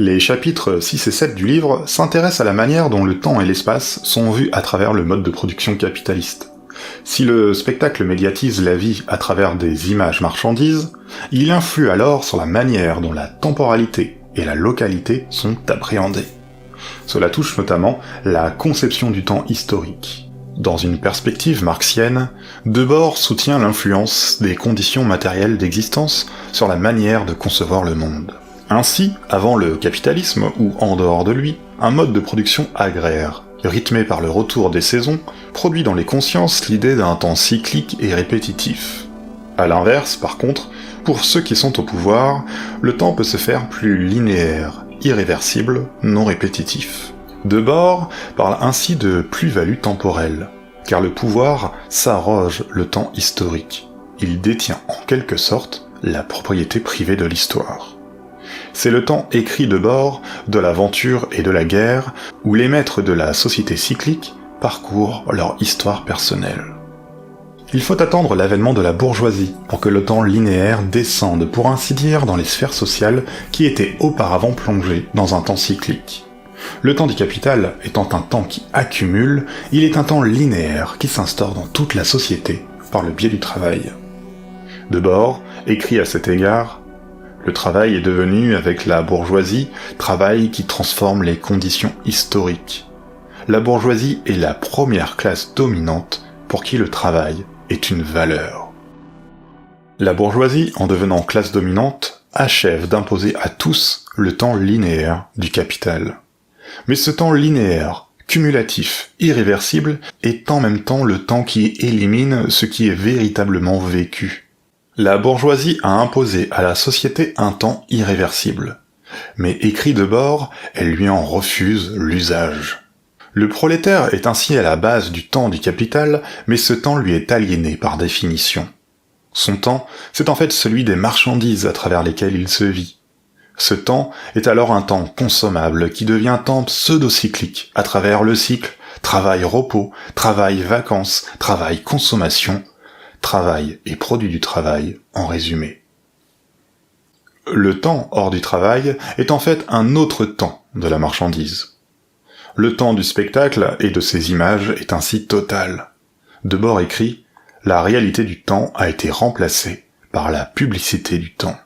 Les chapitres 6 et 7 du livre s'intéressent à la manière dont le temps et l'espace sont vus à travers le mode de production capitaliste. Si le spectacle médiatise la vie à travers des images marchandises, il influe alors sur la manière dont la temporalité et la localité sont appréhendées. Cela touche notamment la conception du temps historique. Dans une perspective marxienne, Debord soutient l'influence des conditions matérielles d'existence sur la manière de concevoir le monde. Ainsi, avant le capitalisme, ou en dehors de lui, un mode de production agraire, rythmé par le retour des saisons, produit dans les consciences l'idée d'un temps cyclique et répétitif. À l'inverse, par contre, pour ceux qui sont au pouvoir, le temps peut se faire plus linéaire, irréversible, non répétitif. Debord parle ainsi de plus-value temporelle, car le pouvoir s'arroge le temps historique. Il détient en quelque sorte la propriété privée de l'histoire. C'est le temps écrit Debord de l'aventure et de la guerre, où les maîtres de la société cyclique parcourent leur histoire personnelle. Il faut attendre l'avènement de la bourgeoisie pour que le temps linéaire descende, pour ainsi dire, dans les sphères sociales qui étaient auparavant plongées dans un temps cyclique. Le temps du capital étant un temps qui accumule, il est un temps linéaire qui s'instaure dans toute la société par le biais du travail. Debord écrit à cet égard: le travail est devenu, avec la bourgeoisie, travail qui transforme les conditions historiques. La bourgeoisie est la première classe dominante pour qui le travail est une valeur. La bourgeoisie, en devenant classe dominante, achève d'imposer à tous le temps linéaire du capital. Mais ce temps linéaire, cumulatif, irréversible, est en même temps le temps qui élimine ce qui est véritablement vécu. La bourgeoisie a imposé à la société un temps irréversible. Mais écrit Debord, elle lui en refuse l'usage. Le prolétaire est ainsi à la base du temps du capital, mais ce temps lui est aliéné par définition. Son temps, c'est en fait celui des marchandises à travers lesquelles il se vit. Ce temps est alors un temps consommable qui devient temps pseudo-cyclique à travers le cycle travail-repos, travail-vacances, travail-consommation, travail et produit du travail en résumé. Le temps hors du travail est en fait un autre temps de la marchandise. Le temps du spectacle et de ses images est ainsi total. Debord écrit: la réalité du temps a été remplacée par la publicité du temps.